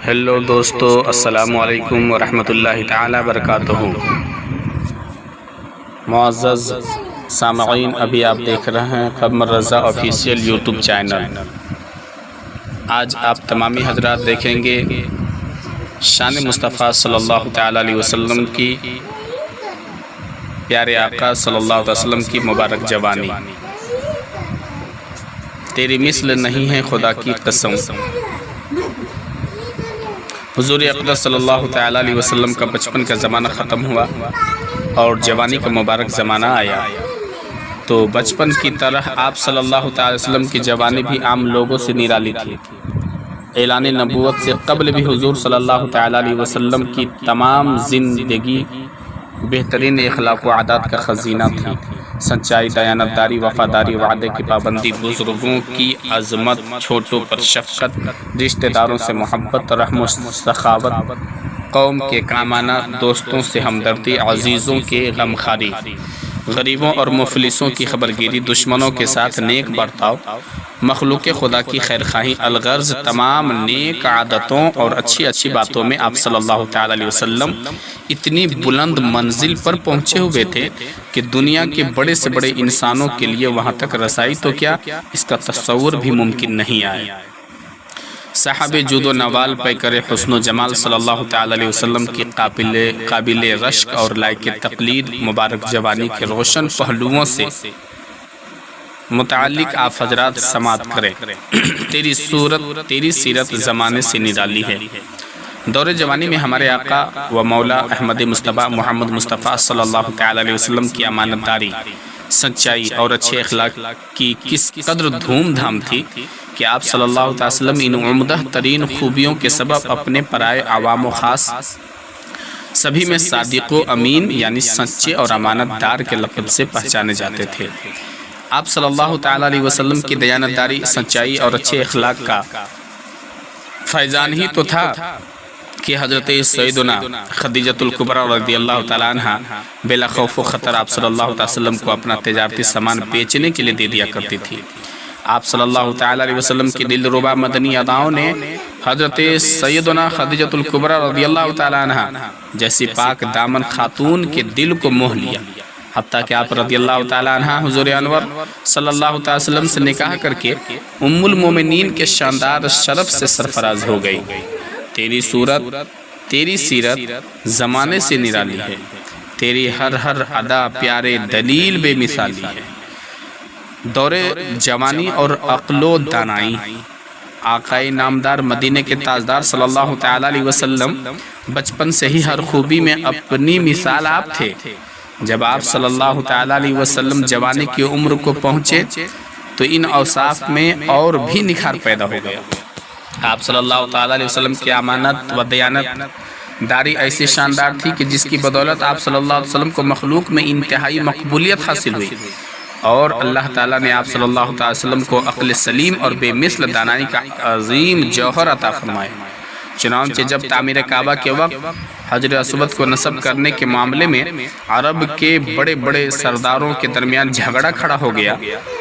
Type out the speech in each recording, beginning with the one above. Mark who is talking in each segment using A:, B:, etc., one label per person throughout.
A: Hello دوستو، السلام علیکم ورحمۃ اللہ تعالی وبرکاتہ۔ معزز سامعین، ابھی آپ دیکھ رہے ہیں قمر رضا آفیشیل یوٹیوب چینل۔ آج آپ تمامی حضرات دیکھیں گے شان مصطفیٰ صلی اللہ تعالی علیہ وسلم کی، پیارے آقا صلی اللہ علیہ وسلم کی مبارک جوانی۔ تیری مثل نہیں ہے خدا کی قسم۔ حضور اقدس صلی اللہ تعالی علیہ وسلم کا بچپن کا زمانہ ختم ہوا اور جوانی کا مبارک زمانہ آیا، تو بچپن کی طرح آپ صلی اللہ تعالی وسلم کی جوانی بھی عام لوگوں سے نرالی تھی۔ اعلان نبوت سے قبل بھی حضور صلی اللہ تعالی علیہ وسلم کی تمام زندگی بہترین اخلاق و عادات کا خزینہ تھی۔ سچائی، دیانتداری، وفاداری، وعدے کی پابندی، بزرگوں کی عظمت، چھوٹوں پر شفقت، رشتہ داروں سے محبت، رحم و سخاوت، قوم کے کام آنا، دوستوں سے ہمدردی، عزیزوں کے غمخواری، غریبوں اور مفلسوں کی خبرگیری، دشمنوں کے ساتھ نیک برتاؤ، مخلوق خدا کی خیرخواہی، الغرض تمام نیک عادتوں اور اچھی باتوں میں آپ صلی اللہ تعالی علیہ وسلم اتنی بلند منزل پر پہنچے ہوئے تھے کہ دنیا کے بڑے سے بڑے انسانوں کے لیے وہاں تک رسائی تو کیا، اس کا تصور بھی ممکن نہیں آئے۔ صاحب جود و نوال پیکر حسن و جمال صلی اللہ تعالی علیہ وسلم کی قابل رشک اور لائق تقلید مبارک جوانی کے روشن پہلوؤں سے متعلق آپ حضرات سماعت کریں۔ تیری سیرت زمانے سے نرالی ہے۔ دور جوانی میں ہمارے آقا و مولا احمد مصطفیٰ محمد مصطفیٰ صلی اللہ تعالی علیہ وسلم کی امانت داری، سچائی اور اچھے اخلاق کی کس قدر دھوم دھام تھی کہ آپ صلی اللہ علیہ وسلم ان عمدہ ترین خوبیوں کے سبب اپنے پرائے عوام و خاص سبھی میں صادق و امین یعنی سچے اور امانت دار کے لقب سے پہچانے جاتے تھے۔ آپ صلی اللہ تعالی علیہ وسلم کی دیانتداری، سچائی اور اچھے اخلاق کا فیضان ہی تو تھا کہ حضرت سیدنا خدیجۃ الکبریٰ رضی اللہ تعالیٰ عنہ بلا خوف و خطر آپ صلی اللہ علیہ وسلم کو اپنا تجارتی سامان بیچنے کے لیے دے دیا کرتی تھی۔ آپ صلی اللہ تعالی علیہ وسلم کی دلربا مدنی اداؤں نے حضرت سیدنا خدیجۃ الکبریٰ رضی اللہ تعالیٰ عنہ جیسی پاک دامن خاتون کے دل کو موہ لیا، حتیٰ کہ آپ رضی اللہ تعالیٰ عنہ حضور انور صلی اللہ تعالی وسلم سے نکاح کر کے ام المومنین کے شاندار شرف سے سرفراز ہو گئی۔ تیری سیرت زمانے سے نرالی ہے، تیری ہر ادا پیارے دلیل بے مثالی ہے۔ دور جوانی اور عقل و دانائی، آقائے نامدار مدینے کے تاجدار صلی اللہ تعالی علیہ وسلم بچپن سے ہی ہر خوبی میں اپنی مثال آپ تھے۔ جب آپ صلی اللہ تعالی علیہ وسلم جوانی کی عمر کو پہنچے تو ان اوصاف میں اور بھی نکھار پیدا ہو گیا۔ آپ صلی اللہ تعالی علیہ وسلم کی امانت و دیانت داری ایسی شاندار تھی کہ جس کی بدولت آپ صلی اللہ علیہ وسلم کو مخلوق میں انتہائی مقبولیت حاصل ہوئی، اور اللہ تعالیٰ نے آپ صلی اللہ تعالی وسلم کو عقل سلیم اور بے مثل دانائی کا عظیم جوہر عطا فرمائے۔ چنانچہ جب تعمیر کعبہ کے وقت حجر اسود کو نصب کرنے کے معاملے میں عرب کے بڑے بڑے سرداروں کے درمیان جھگڑا کھڑا ہو گیا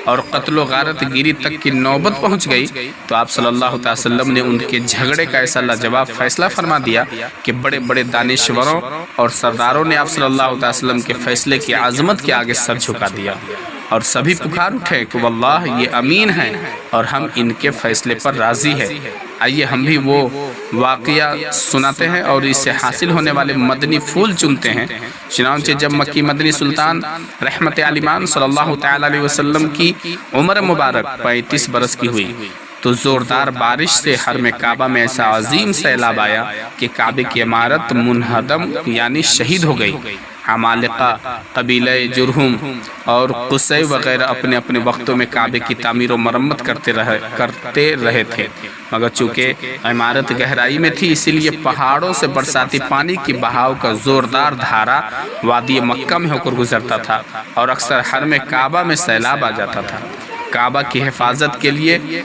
A: اور قتل و غارت گیری تک کی نوبت پہنچ گئی، تو آپ صلی اللہ علیہ وسلم نے ان کے جھگڑے کا ایسا لاجواب فیصلہ فرما دیا کہ بڑے بڑے دانشوروں اور سرداروں نے آپ صلی اللہ علیہ وسلم کے فیصلے کی عظمت کے آگے سر جھکا دیا، اور سبھی پکار اٹھے کہ واللہ یہ امین ہیں اور ہم ان کے فیصلے پر راضی ہیں۔ آئیے ہم بھی وہ واقعہ سناتے ہیں اور اس سے حاصل ہونے والے مدنی پھول چنتے ہیں۔ چنانچہ جب مکی مدنی سلطان رحمت عالمان صلی اللہ تعالی علیہ وسلم کی عمر مبارک 35 برس کی ہوئی تو زوردار بارش سے حرم کعبہ میں ایسا عظیم سیلاب آیا کہ کعبے کی عمارت منہدم یعنی شہید ہو گئی۔ عمالقہ، قبیلہ جرہم اور قصی وغیرہ اپنے اپنے وقتوں میں کعبے کی تعمیر و مرمت کرتے رہے تھے، مگر چونکہ عمارت گہرائی میں تھی اسی لیے پہاڑوں سے برساتی پانی کی بہاؤ کا زوردار دھارا وادی مکہ میں ہو کر گزرتا تھا اور اکثر حرم کعبہ میں سیلاب آ جاتا تھا۔ کعبہ کی حفاظت کے لیے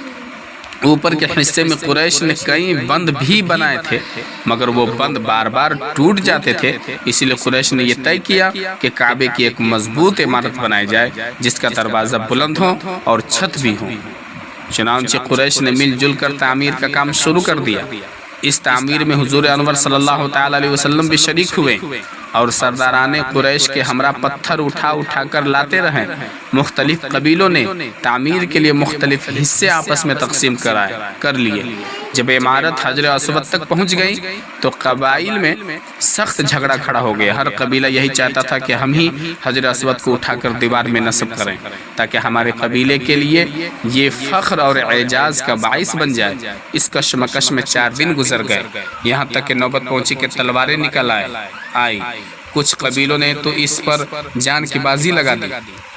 A: اوپر کے حصے میں قریش نے کئی بند بھی بنائے تھے، مگر وہ بند بار بار ٹوٹ جاتے تھے، اسی لیے قریش نے یہ طے کیا کہ کعبے کی ایک مضبوط عمارت بنائی جائے جس کا دروازہ بلند ہو اور چھت بھی ہو۔ چنانچہ قریش نے مل جل کر تعمیر کا کام شروع کر دیا۔ اس تعمیر میں حضور انور صلی اللہ تعالی علیہ وسلم بھی شریک ہوئے اور سرداران قریش کے ہمراہ پتھر اٹھا کر لاتے رہے۔ مختلف قبیلوں نے تعمیر کے لیے مختلف حصے آپس میں تقسیم کر لیے۔ جب عمارت حجر اسود تک پہنچ گئی تو قبائل میں سخت جھگڑا کھڑا ہو گیا۔ ہر قبیلہ یہی چاہتا تھا کہ ہم ہی حجر اسود کو اٹھا کر دیوار میں نصب کریں تاکہ ہمارے قبیلے کے لیے یہ فخر اور اعجاز کا باعث بن جائے۔ اس کشمکش میں 4 دن گزر گئے، یہاں تک کہ نوبت پہنچی کہ تلواریں نکل آئی۔ کچھ قبیلوں نے تو اس پر جان کی بازی لگا دی۔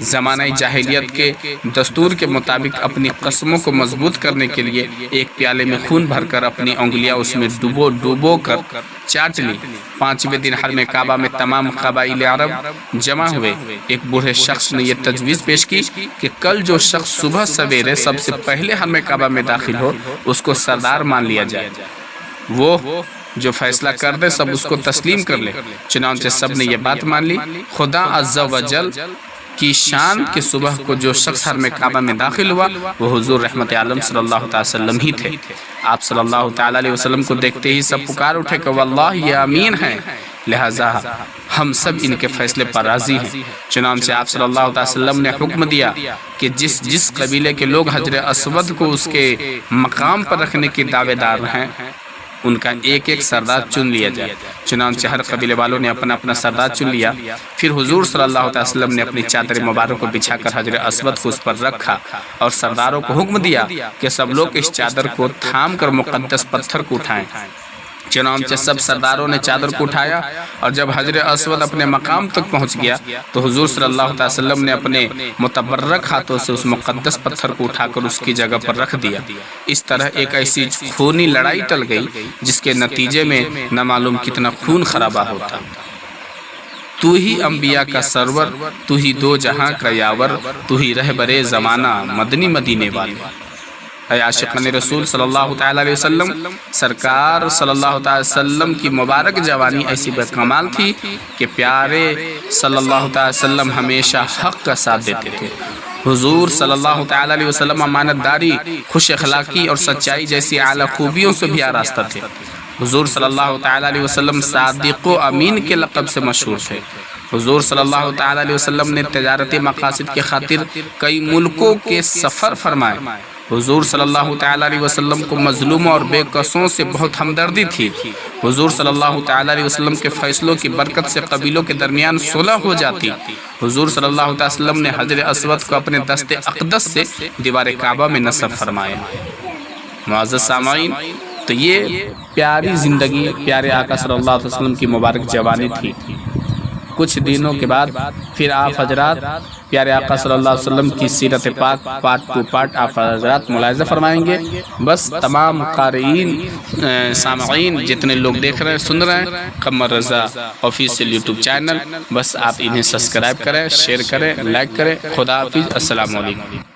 A: زمانہ جاہلیت کے دستور کے مطابق اپنی قسموں کو مضبوط کرنے کے لیے ایک پیالے میں خون بھر کر اپنی انگلیاں اس میں ڈوبو کر چاٹ لی۔ 5ویں دن حرم کعبہ میں تمام قبائل عرب جمع ہوئے۔ ایک بوڑھے شخص نے یہ تجویز پیش کی کہ کل جو شخص صبح سویرے سب سے پہلے حرم کعبہ میں داخل ہو اس کو سردار مان لیا جائے، وہ جو فیصلہ کر دے سب اس کو تسلیم کر لے۔ چنانچہ سب نے یہ بات مان لی۔ خدا عز و جل کی شان کہ صبح کو جو شخص حرم کعبہ میں داخل ہوا وہ حضور رحمت عالم صلی اللہ تعالی وسلم ہی تھے۔ آپ صلی اللہ تعالی علیہ وسلم کو دیکھتے ہی سب پکار اٹھے کہ واللہ یہ امین ہیں، لہذا ہم سب ان کے فیصلے پر راضی ہیں۔ چنانچہ آپ صلی اللہ علیہ وسلم نے حکم دیا کہ جس قبیلے کے لوگ حجر اسود کو اس کے مقام پر رکھنے کی دعوے دار ہیں ان کا ایک سردار چن لیا جائے۔ چنانچہ ہر قبیلے والوں نے اپنا سردار چن لیا۔ پھر حضور صلی اللہ علیہ وسلم نے اپنی چادر مبارک کو بچھا کر حجر اسود کو اس پر رکھا اور سرداروں کو حکم دیا کہ سب لوگ اس چادر کو تھام کر مقدس پتھر کو اٹھائیں۔ چنانچہ سب سرداروں نے چادر کو اٹھایا اور جب حجر اسود اپنے مقام تک پہنچ گیا تو حضور صلی اللہ علیہ وسلم نے اپنے متبرک ہاتھوں سے اس مقدس پتھر کو اٹھا کر اس کی جگہ پر رکھ دیا۔ اس طرح ایک ایسی خونی لڑائی ٹل گئی جس کے نتیجے میں نہ معلوم کتنا خون خرابہ ہوتا۔ تو ہی انبیاء کا سرور، تو ہی دو جہاں کا یاور، تو ہی رہبر زمانہ مدنی مدینے والے۔ اے عاشقان رسول صلی اللہ تعالی علیہ وسلم، سرکار صلی اللہ تعالی وسلم کی مبارک جوانی ایسی بے کمال تھی کہ پیارے صلی اللہ تعالی وسلم ہمیشہ حق کا ساتھ دیتے تھے۔ حضور صلی اللہ تعالی علیہ وسلم امانت داری، خوش اخلاقی اور سچائی جیسی اعلیٰ خوبیوں سے بھی آراستہ تھے۔ حضور صلی اللہ تعالی علیہ وسلم صادق و امین کے لقب سے مشہور تھے۔ حضور صلی اللہ تعالی علیہ وسلم نے تجارتی مقاصد کی خاطر کئی ملکوں کے سفر فرمائے۔ حضور صلی اللہ تعالی علیہ وسلم کو مظلوموں اور بے کسوں سے بہت ہمدردی تھی۔ حضور صلی اللہ تعالی علیہ وسلم کے فیصلوں کی برکت سے قبیلوں کے درمیان صلح ہو جاتی۔ حضور صلی اللہ تعالی وسلم نے حجر اسود کو اپنے دست اقدس سے دیوار کعبہ میں نصب فرمایا۔ معزز سامعین، تو یہ پیاری زندگی پیارے آقا صلی اللہ علیہ وسلم کی مبارک جوانی تھی۔ کچھ دنوں کے بعد پھر آپ حضرات پیارے آقا صلی اللہ علیہ وسلم کی سیرت پاک پارٹ 2 آپ حضرات ملاحظہ فرمائیں گے۔ بس تمام قارئین سامعین جتنے لوگ دیکھ رہے ہیں سن رہے ہیں قمر رضا آفیشیل یوٹیوب چینل، بس آپ انہیں سبسکرائب کریں، شیئر کریں، لائک کریں۔ خدا حافظ، السلام علیکم۔